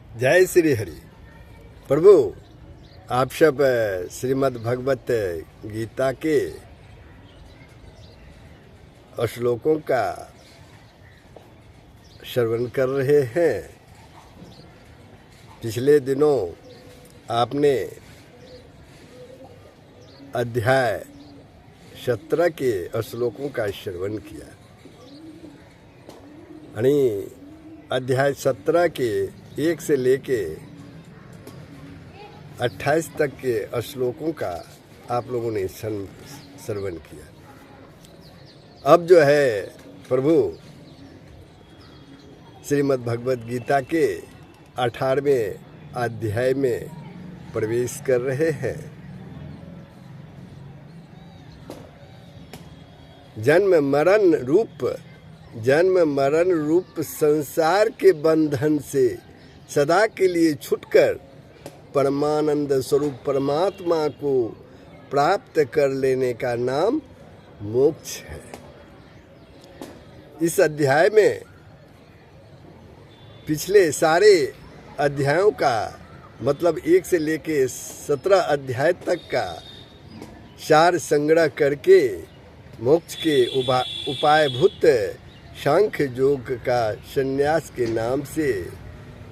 जय श्री हरि। प्रभु आप सब श्रीमद् भगवत गीता के श्लोकों का श्रवण कर रहे हैं। पिछले दिनों आपने अध्याय 17 के श्लोकों का श्रवण किया आणि अध्याय 17 के 1 से लेके 28 तक के श्लोकों का आप लोगों ने श्रवण किया। अब जो है प्रभु श्रीमद् भगवत गीता के 18वें अध्याय में प्रवेश कर रहे हैं। जन्म मरण रूप संसार के बंधन से सदा के लिए छूटकर परमानंद स्वरूप परमात्मा को प्राप्त कर लेने का नाम मोक्ष है। इस अध्याय में पिछले सारे अध्यायों का मतलब 1 से लेके 17 अध्याय तक का सार संग्रह करके मोक्ष के उपायभूत सांख्य योग का संन्यास के नाम से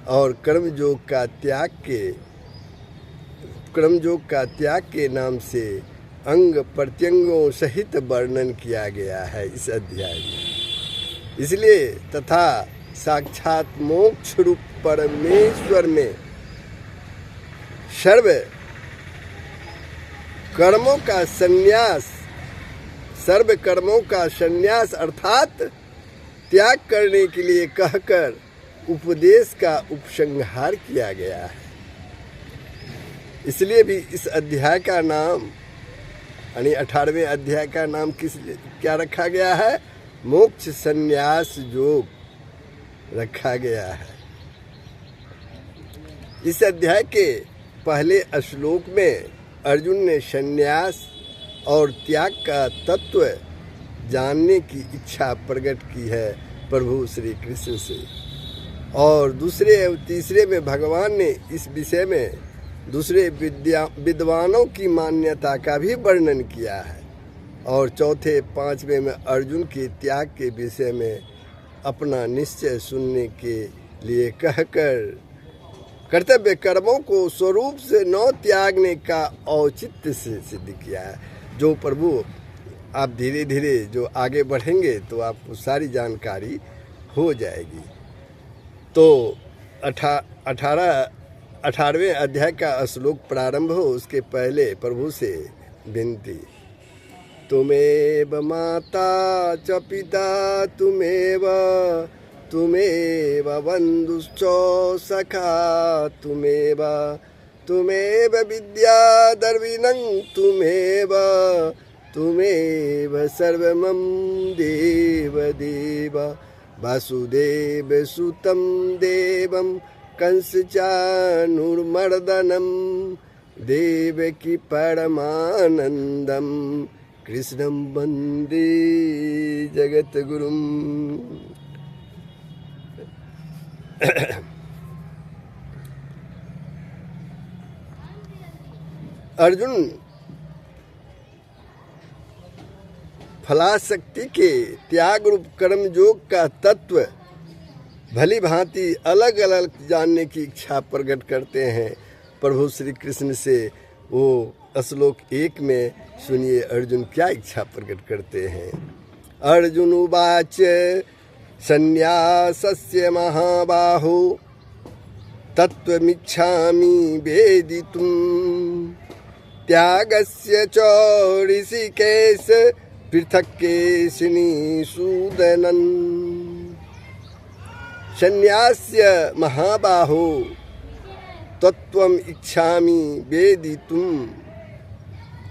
और कर्म योग का त्याग के नाम से अंग प्रत्यंगों सहित वर्णन किया गया है इस अध्याय में। इसलिए तथा साक्षात मोक्ष रूप परमेश्वर में सर्व कर्मों का संन्यास अर्थात त्याग करने के लिए कहकर उपदेश का उपसंहार किया गया है। इसलिए भी इस अध्याय का नाम यानी 18वें अध्याय का नाम क्या रखा गया है? मोक्ष संन्यास योग रखा गया है। इस अध्याय के पहले श्लोक में अर्जुन ने संन्यास और त्याग का तत्व जानने की इच्छा प्रकट की है प्रभु श्री कृष्ण से, और दूसरे और तीसरे में भगवान ने इस विषय में दूसरे विद्वानों की मान्यता का भी वर्णन किया है, और चौथे 5वें में अर्जुन के त्याग के विषय में अपना निश्चय सुनने के लिए कहकर कर्तव्य कर्मों को स्वरूप से न त्यागने का औचित्य से सिद्ध किया है। जो प्रभु आप धीरे धीरे जो आगे बढ़ेंगे तो आपको सारी जानकारी हो जाएगी। तो 18वें अध्याय का श्लोक प्रारंभ हो उसके पहले प्रभु से विनती। तुमेव माता च पिता तुमेव बंधुश्च सखा तुमेव विद्या द्रविणं तुमेव सर्वमं देव वासुदेव सुतं देवं कंसचाणूरमर्दनं देवकी परमानंदं कृष्णं वंदे जगद्गुरुं। अर्जुन फलाशक्ति के त्याग रूप कर्म योग का तत्व भली भांति अलग अलग जानने की इच्छा प्रकट करते हैं प्रभु श्री कृष्ण से। वो श्लोक 1 में सुनिए अर्जुन क्या इच्छा प्रकट करते हैं। अर्जुन उवाच संन्यासस्य महाबाहो तत्त्वमिच्छामि वेदितुम् त्यागस्य च ऋषिकेश पृथक् केशिनीसूदनन्। संन्यास्य महाबाहो तत्त्वम् इच्छामि वेदितुम्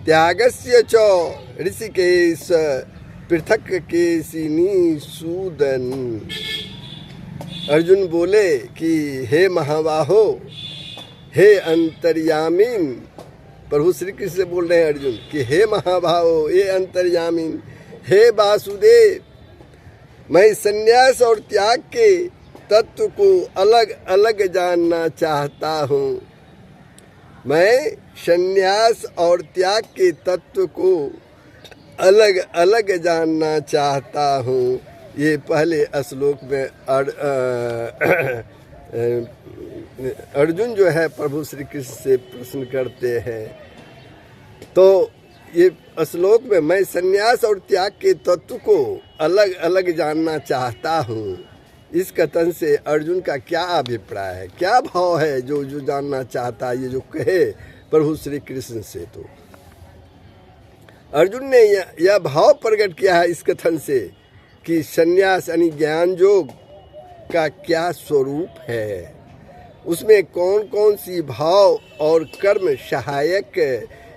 त्यागस्य च ऋषिकेश पृथक् केशिनीसूदन। अर्जुन बोले कि हे महाबाहो, हे अंतर्यामीन, प्रभु श्री कृष्ण से बोल रहे हैं अर्जुन कि हे महाबाहो, हे अंतर्यामीन, हे वासुदेव, मैं संन्यास और त्याग के तत्व को अलग अलग जानना चाहता हूँ। मैं संन्यास और त्याग के तत्व को अलग अलग जानना चाहता हूँ। ये पहले श्लोक में अर्जुन जो है प्रभु श्री कृष्ण से प्रश्न करते हैं। तो ये श्लोक में मैं संन्यास और त्याग के तत्व को अलग अलग जानना चाहता हूँ, इस कथन से अर्जुन का क्या अभिप्राय है, क्या भाव है जो जानना चाहता है, ये जो कहे प्रभु श्री कृष्ण से। तो अर्जुन ने यह भाव प्रकट किया है इस कथन से कि संन्यास यानी ज्ञान योग का क्या स्वरूप है, उसमें कौन कौन सी भाव और कर्म सहायक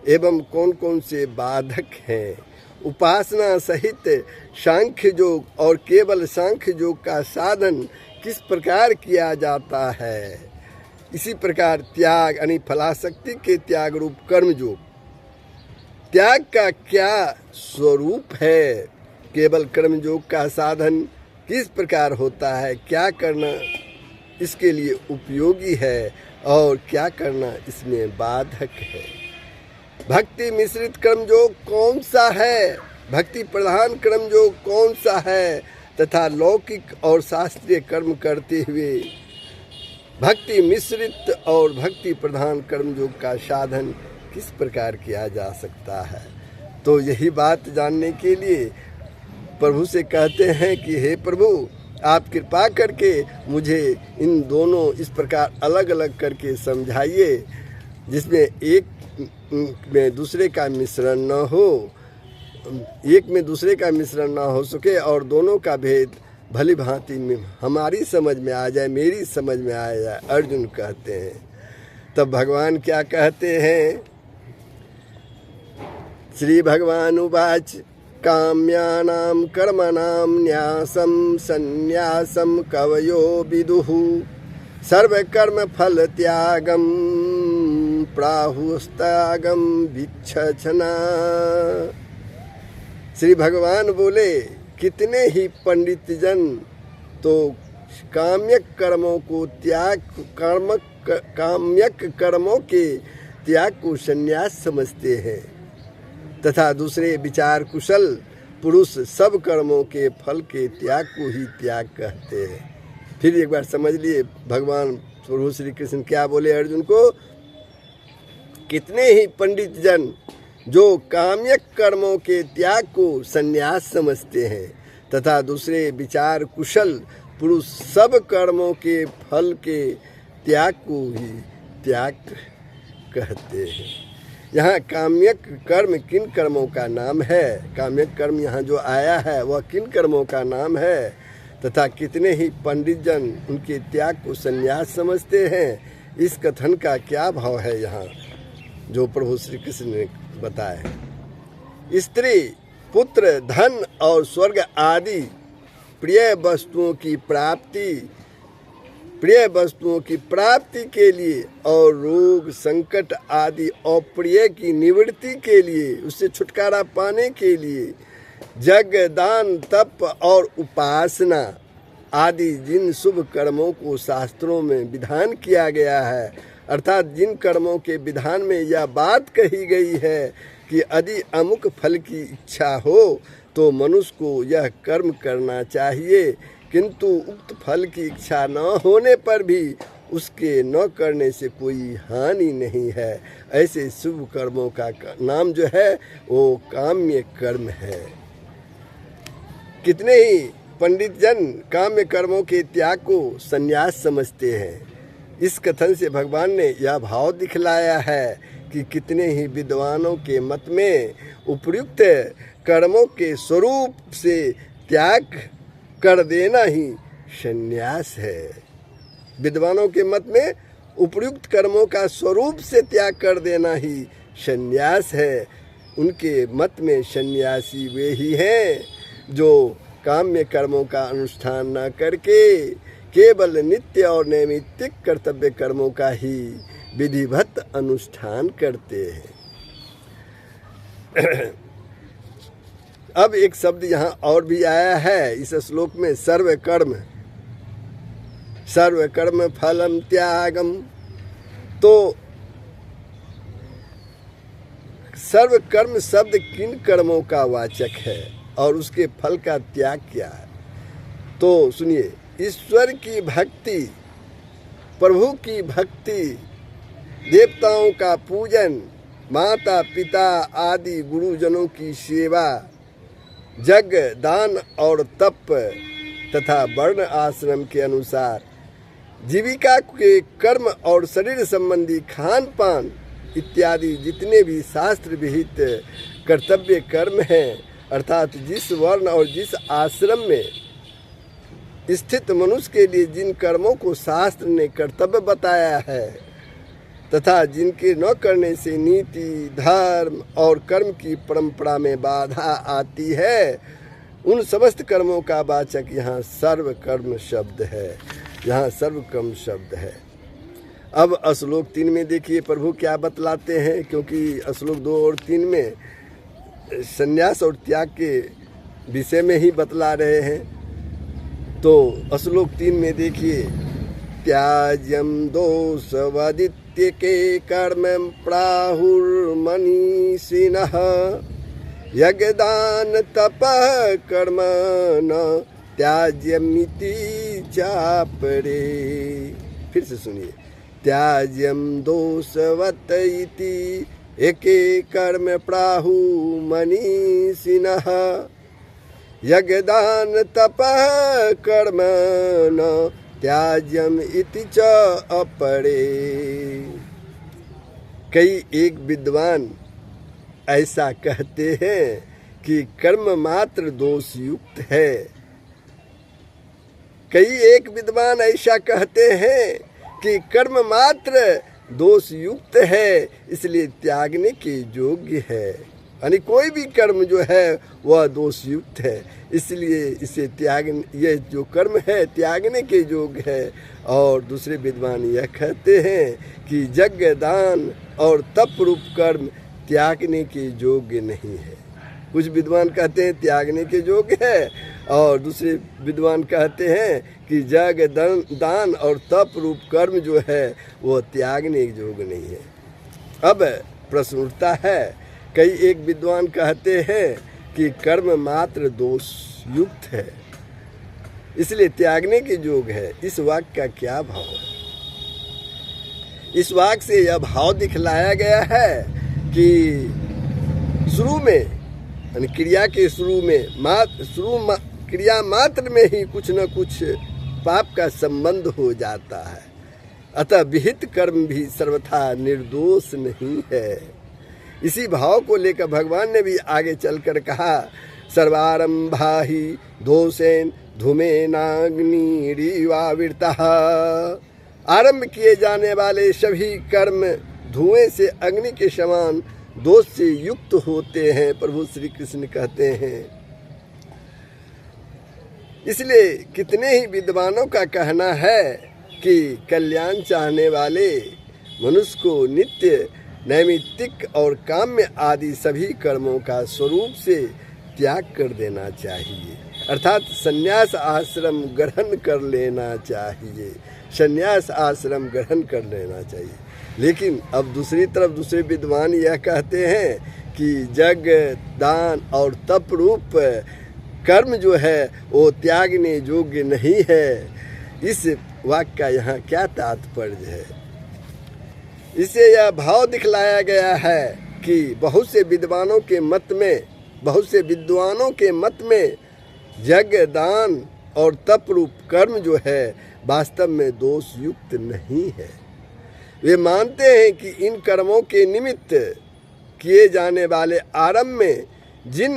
एवं कौन कौन से बाधक हैं। उपासना सहित सांख्य योग और केवल सांख्य योग का साधन किस प्रकार किया जाता है। इसी प्रकार त्याग यानी फलाशक्ति के त्याग रूप कर्म योग, त्याग का क्या स्वरूप है, केवल कर्म योग का साधन किस प्रकार होता है, क्या करना इसके लिए उपयोगी है और क्या करना इसमें बाधक है। भक्ति मिश्रित कर्म योग कौन सा है, भक्ति प्रधान कर्म योग कौन सा है, तथा लौकिक और शास्त्रीय कर्म करते हुए भक्ति मिश्रित और भक्ति प्रधान कर्म योग का साधन किस प्रकार किया जा सकता है। तो यही बात जानने के लिए प्रभु से कहते हैं कि हे प्रभु, आप कृपा करके मुझे इन दोनों इस प्रकार अलग अलग करके समझाइए, जिसमें एक में दूसरे का मिश्रण न हो, एक में दूसरे का मिश्रण ना हो सके और दोनों का भेद भली भांति में हमारी समझ में आ जाए, मेरी समझ में आ जाए, अर्जुन कहते हैं। तब भगवान क्या कहते हैं, श्री भगवान उवाच काम्यानां कर्मणां न्यासं संन्यासं कवयो विदुः सर्वकर्म फल त्यागं प्राहुस्त्यागं विचक्षणा। श्री भगवान बोले, कितने ही पंडित जन तो काम्यक कर्मों को त्याग काम्यक कर्मों के त्याग को संन्यास समझते हैं, तथा दूसरे विचार कुशल पुरुष सब कर्मों के फल के त्याग को ही त्याग कहते हैं। फिर एक बार समझ लिए भगवान प्रभु श्री कृष्ण क्या बोले अर्जुन को, कितने ही पंडित जन जो काम्यक कर्मों के त्याग को संन्यास समझते हैं, तथा दूसरे विचार कुशल पुरुष सब कर्मों के फल के त्याग को ही त्याग कहते हैं। यहाँ काम्यक कर्म किन कर्मों का नाम है, काम्यक कर्म यहाँ जो आया है वह किन कर्मों का नाम है, तथा कितने ही पंडित जन उनके त्याग को संन्यास समझते हैं, इस कथन का क्या भाव है यहाँ जो प्रभु श्री कृष्ण ने बताए। स्त्री पुत्र धन और स्वर्ग आदि प्रिय वस्तुओं की प्राप्ति के लिए और रोग संकट आदि अप्रिय की निवृत्ति के लिए, उससे छुटकारा पाने के लिए यज्ञ दान तप और उपासना आदि जिन शुभ कर्मों को शास्त्रों में विधान किया गया है, अर्थात जिन कर्मों के विधान में यह बात कही गई है कि यदि अमुक फल की इच्छा हो तो मनुष्य को यह कर्म करना चाहिए, किंतु उक्त फल की इच्छा न होने पर भी उसके न करने से कोई हानि नहीं है, ऐसे शुभ कर्मों का नाम जो है वो काम्य कर्म है। कितने ही पंडित जन काम्य कर्मों के त्याग को संन्यास समझते हैं। इस कथन से भगवान ने यह भाव दिखलाया है कि कितने ही विद्वानों के मत में उपयुक्त कर्मों के स्वरूप से त्याग कर देना ही संन्यास है। विद्वानों के मत में उपयुक्त कर्मों का स्वरूप से त्याग कर देना ही संन्यास है। उनके मत में सन्यासी वे ही हैं जो काम्य कर्मों का अनुष्ठान न करके केवल नित्य और नैमित्तिक कर्तव्य कर्मों का ही विधिवत अनुष्ठान करते हैं। अब एक शब्द यहाँ और भी आया है इस श्लोक में, सर्व कर्म। सर्व कर्म फलम त्यागम। तो सर्व कर्म शब्द किन कर्मों का वाचक है और उसके फल का त्याग क्या है? तो सुनिए, ईश्वर की भक्ति, प्रभु की भक्ति, देवताओं का पूजन, माता पिता आदि गुरुजनों की सेवा, यज्ञ दान और तप तथा वर्ण आश्रम के अनुसार जीविका के कर्म और शरीर संबंधी खान पान इत्यादि जितने भी शास्त्र विहित कर्तव्य कर्म हैं, अर्थात जिस वर्ण और जिस आश्रम में स्थित मनुष्य के लिए जिन कर्मों को शास्त्र ने कर्तव्य बताया है तथा जिनके न करने से नीति, धर्म और कर्म की परंपरा में बाधा आती है, उन समस्त कर्मों का वाचक यहाँ सर्व कर्म शब्द है। यहाँ सर्व कर्म शब्द है। अब श्लोक 3 में देखिए प्रभु क्या बतलाते हैं, क्योंकि श्लोक 2 और 3 में संन्यास और त्याग के विषय में ही बतला रहे हैं। तो श्लोक 3 में देखिए, त्याज्यम दोषवदित्य के कर्म प्राहुर्मनीषिणः यज्ञदान तपः कर्म न त्याज्यमिति चापरे। फिर से सुनिए, त्याज्यम दोषवत इति एके कर्म प्राहु मनीषिणः यज्ञदान तपः कर्म न त्याज्यम इति च अपरे। कई एक विद्वान ऐसा कहते हैं कि कर्म मात्र दोष युक्त है। कई एक विद्वान ऐसा कहते हैं कि कर्म मात्र दोष युक्त है, इसलिए त्यागने के योग्य है। यानी कोई भी कर्म जो है वह दोष युक्त है, इसलिए इसे ये जो कर्म है त्यागने के योग्य है। और दूसरे विद्वान यह कहते हैं कि यज्ञ दान और तप रूप कर्म त्यागने के योग्य नहीं है। कुछ विद्वान कहते हैं त्यागने के योग्य है और दूसरे विद्वान कहते हैं कि यज्ञ दान और तप रूप कर्म जो है वो त्यागने के योग्य नहीं है। अब प्रश्न उठता है, कई एक विद्वान कहते हैं कि कर्म मात्र दोष युक्त है, इसलिए त्यागने के योग्य है। इस वाक्य का क्या भाव है? इस वाक्य से यह भाव दिखलाया गया है कि शुरू में यानी क्रिया के शुरू में क्रिया मात्र में ही कुछ न कुछ पाप का संबंध हो जाता है, अतः विहित कर्म भी सर्वथा निर्दोष नहीं है। इसी भाव को लेकर भगवान ने भी आगे चलकर कहा, सर्वारंभा ही दोषेन धूमेनाग्निरिवावृतः। आरंभ किए जाने वाले सभी कर्म धुएं से अग्नि के समान दोष से युक्त होते हैं, प्रभु श्री कृष्ण कहते हैं। इसलिए कितने ही विद्वानों का कहना है कि कल्याण चाहने वाले मनुष्य को नित्य नैमित्तिक और काम्य आदि सभी कर्मों का स्वरूप से त्याग कर देना चाहिए, अर्थात संन्यास आश्रम ग्रहण कर लेना चाहिए। संन्यास आश्रम ग्रहण कर लेना चाहिए। लेकिन अब दूसरी तरफ दूसरे विद्वान यह कहते हैं कि यज्ञ दान और तप रूप कर्म जो है वो त्यागने योग्य नहीं है। इस वाक्य का यहाँ क्या तात्पर्य है? इससे यह भाव दिखलाया गया है कि बहुत से विद्वानों के मत में यज्ञ दान और तप रूप कर्म जो है वास्तव में दोष युक्त नहीं है। वे मानते हैं कि इन कर्मों के निमित्त किए जाने वाले आरंभ में जिन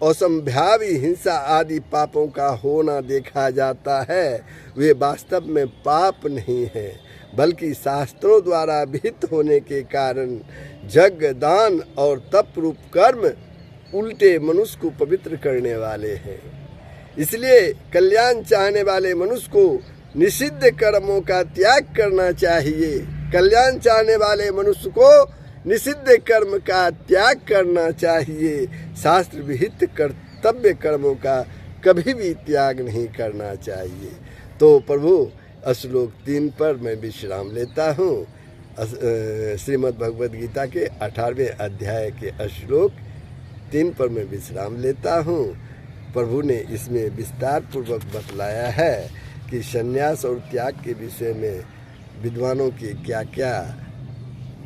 असंभावी हिंसा आदि पापों का होना देखा जाता है वे वास्तव में पाप नहीं है, बल्कि शास्त्रों द्वारा विहित होने के कारण यज्ञ दान और तप रूप कर्म उल्टे मनुष्य को पवित्र करने वाले हैं। इसलिए कल्याण चाहने वाले मनुष्य को निषिद्ध कर्मों का त्याग करना चाहिए। कल्याण चाहने वाले मनुष्य को निषिद्ध कर्म का त्याग करना चाहिए। शास्त्र विहित कर्तव्य कर्मों का कभी भी त्याग नहीं करना चाहिए। तो प्रभु श्लोक 3 पर मैं विश्राम लेता हूँ। श्रीमद् भगवद गीता के 18वें अध्याय के श्लोक 3 पर मैं विश्राम लेता हूँ। प्रभु ने इसमें विस्तार पूर्वक बतलाया है कि संन्यास और त्याग के विषय में विद्वानों के क्या क्या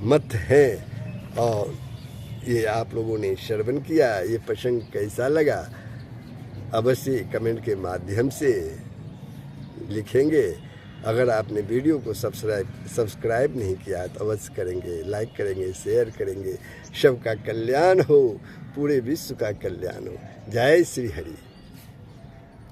मत हैं, और ये आप लोगों ने श्रवण किया। ये प्रसंग कैसा लगा अवश्य कमेंट के माध्यम से लिखेंगे। अगर आपने वीडियो को सब्सक्राइब नहीं किया तो अवश्य करेंगे, लाइक करेंगे, शेयर करेंगे। सबका कल्याण हो, पूरे विश्व का कल्याण हो। जय श्री हरि।